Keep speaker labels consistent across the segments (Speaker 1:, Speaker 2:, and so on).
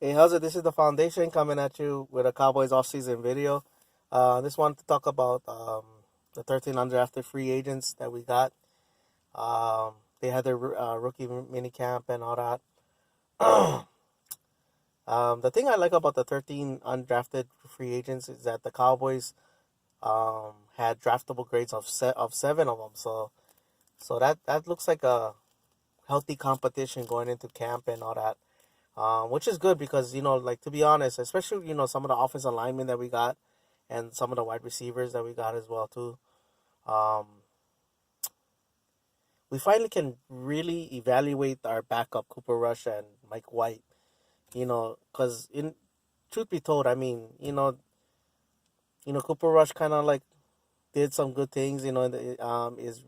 Speaker 1: Hey, how's it? This is the Foundation coming at you with a Cowboys offseason video. Just wanted to talk about the 13 undrafted free agents that we got. They had their rookie mini camp and all that. The thing I like about the 13 undrafted free agents is that the Cowboys had draftable grades of seven of them. So that looks like a healthy competition going into camp and all that. Which is good because like to be honest, especially some of the offensive linemen that we got, and some of the wide receivers that we got as well too. Um, we finally can really evaluate our backup Cooper Rush and Mike White. Because in truth be told, I mean, Cooper Rush kind of like did some good things. In his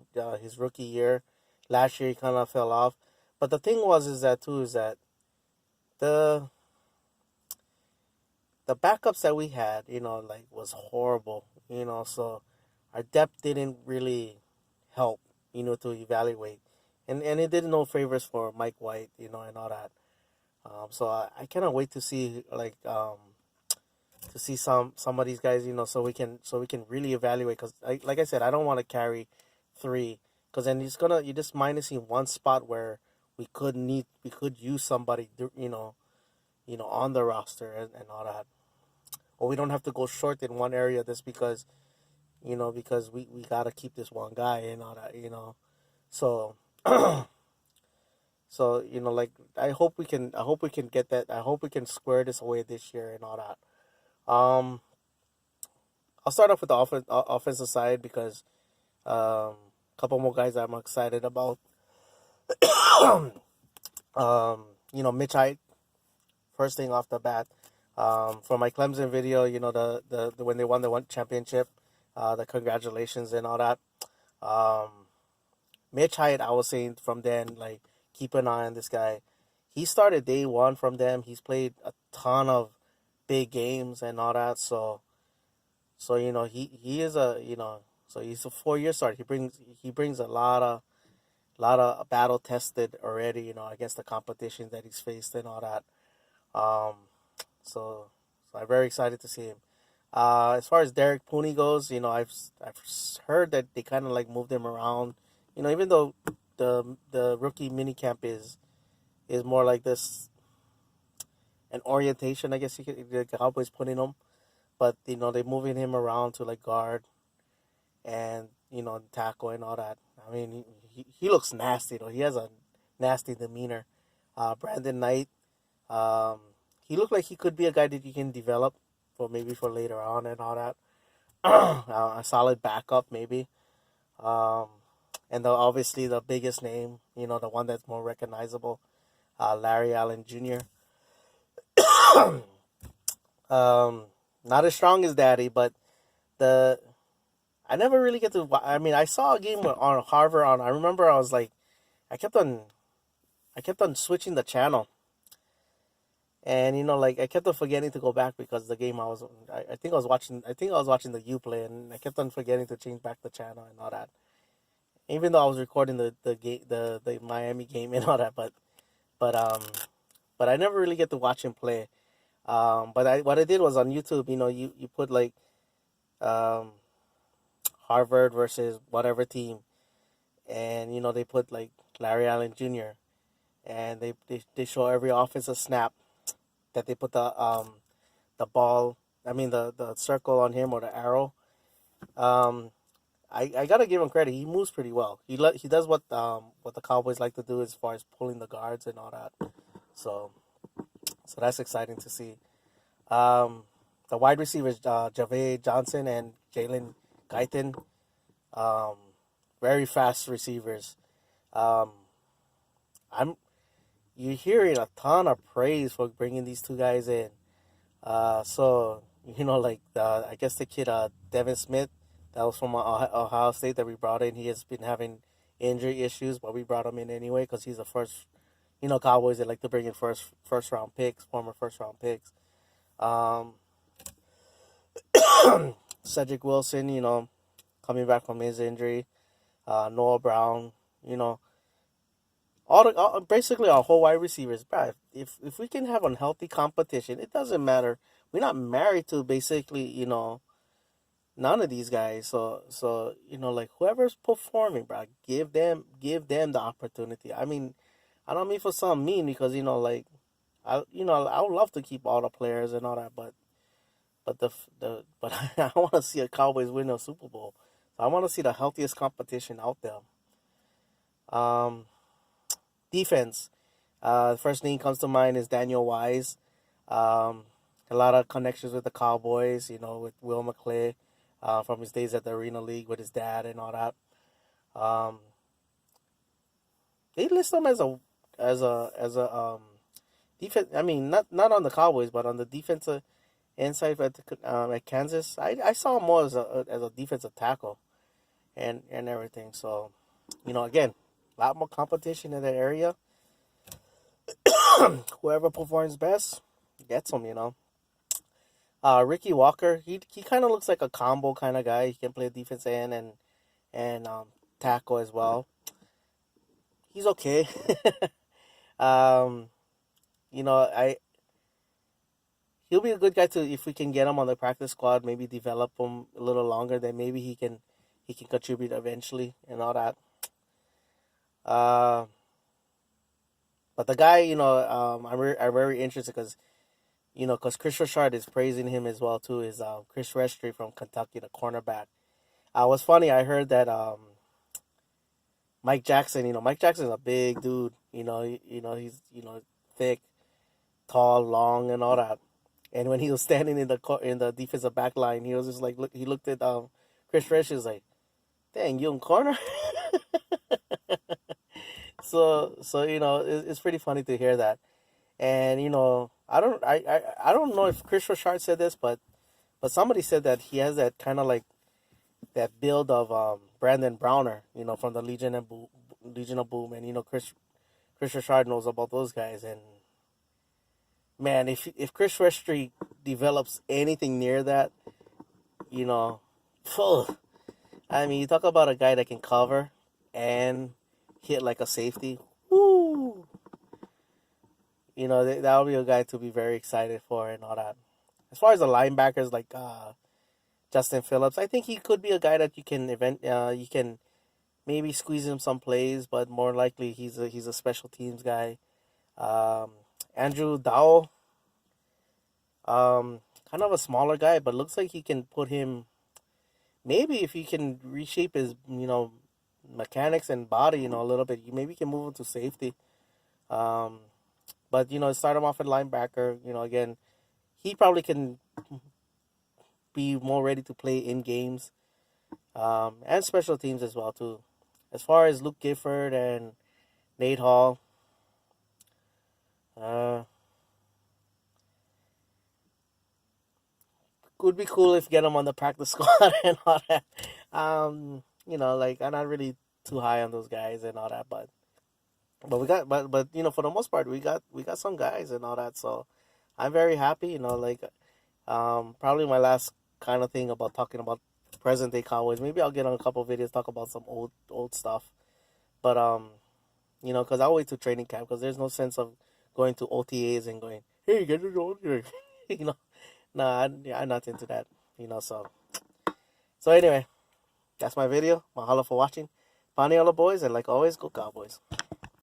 Speaker 1: rookie year, last year he kind of fell off. But the thing is that the the backups that we had, like was horrible, so our depth didn't really help, to evaluate. And it did no favors for Mike White, and all that. So I cannot wait to see some of these guys, so we can really evaluate. Because like I said, I don't want to carry three, because then you're just minusing one spot where we could use somebody, on the roster and all that. Or we don't have to go short in one area just because we gotta keep this one guy and all that. So like I hope we can get that. I hope we can square this away this year and all that. I'll start off with the offensive side because a couple more guys I'm excited about. Mitch Hyde, first thing off the bat. For my Clemson video, the when they won the one championship, the congratulations and all that. Um, Mitch Hyde, I was saying from then, like, keep an eye on this guy. He started day one from them. He's played a ton of big games and all that. So he is so he's a 4 year start. He brings a lot of battle tested already. Against the competition that he's faced and all that. Um, so so I'm very excited to see him. As far as Derek Pooney goes, I've heard that they kind of like moved him around. Even though the rookie minicamp is more like this an orientation, I guess the Cowboys putting him, but they're moving him around to like guard and tackle and all that. I mean, he looks nasty though. He has a nasty demeanor. Brandon Knight, um, he looked like he could be a guy that you can develop for maybe for later on and all that. A solid backup maybe. Um, and obviously the biggest name, the one that's more recognizable, Larry Allen Jr. Um, Not as strong as Daddy, but the I never really get to. I mean, I saw a game on Harvard. I remember I was like, I kept on, I kept on switching the channel, and like I kept on forgetting to go back because the game I think I was watching. I think I was watching the U play, and I kept on forgetting to change back the channel and all that. Even though I was recording the game, the Miami game and all that, but but I never really get to watch him play. But what I did was on YouTube. You put like um Harvard versus whatever team, and they put like Larry Allen Jr. and they show every offensive snap that they put the ball. I mean the circle on him or the arrow. Um, I gotta give him credit. He moves pretty well. He does what the Cowboys like to do as far as pulling the guards and all that. So so that's exciting to see. Um, the wide receivers, Jon'Vea Johnson and Jalen Guyton, um, very fast receivers. Um, I'm You're hearing a ton of praise for bringing these two guys in. So like I guess the kid Devin Smith, that was from Ohio State that we brought in. He has been having injury issues, but we brought him in anyway because he's the first. Cowboys, they like to bring in first round picks, former first round picks. Um, Cedric Wilson, coming back from his injury. Noah Brown, you know, basically our whole wide receivers, bro. If we can have unhealthy competition, it doesn't matter. We're not married to basically, none of these guys. So like whoever's performing, bro, give them the opportunity. I mean, I don't mean for some mean because like I would love to keep all the players and all that, but but I want to see a Cowboys win a Super Bowl. So I want to see the healthiest competition out there. Um, Defense. The first name comes to mind is Daniel Wise. Um, a lot of connections with the Cowboys, with Will McClay, from his days at the Arena League with his dad and all that. Um, they list him as a defense. I mean, not on the Cowboys, but on the defensive inside at Kansas. I saw him more as a defensive tackle and everything. So, again, a lot more competition in that area. Whoever performs best gets them. Ricky Walker, he kind of looks like a combo kind of guy. He can play defense end and tackle as well. He's okay. um, I he'll be a good guy to if we can get him on the practice squad. Maybe develop him a little longer. Then maybe he can contribute eventually and all that. Uh, but the guy, I'm very interested because Chris Richard is praising him as well too. Is Chris Restry from Kentucky, the cornerback. What's funny, I heard that Mike Jackson. Mike Jackson's a big dude. He's thick, tall, long, and all that. And when he was standing in the defensive back line, he was just like he looked at Chris Restry, was like, "Dang, you in corner." So it's pretty funny to hear that. And I don't know if Chris Richard said this, but somebody said that he has that kind of like that build of Brandon Browner, from the Legion of Boom, and Chris Richard knows about those guys. And man, if Chris Restry develops anything near that, you know, phew, I mean, you talk about a guy that can cover and hit like a safety. Woo! That'll be a guy to be very excited for and all that. As far as the linebackers like Justin Phillips, I think he could be a guy that you can maybe squeeze him some plays, but more likely he's a special teams guy. Um, Andrew Dowell, kind of a smaller guy, but looks like he can put him. Maybe if he can reshape his mechanics and body a little bit, maybe he can move him to safety. Um, but start him off at linebacker. Again, he probably can be more ready to play in games, and special teams as well too. As far as Luke Gifford and Nate Hall, uh, would be cool if get them on the practice squad and all that. Like I'm not really too high on those guys and all that, but we got but for the most part we got some guys and all that. So I'm very happy. Like probably my last kind of thing about talking about present day Cowboys. Maybe I'll get on a couple of videos talk about some old stuff. But because I'll wait to training camp because there's no sense of going to OTAs and going, hey, get it on here. you know, nah, I'm not into that. So anyway, that's my video. Mahalo for watching. Pani all the boys, and like always, go Cowboys.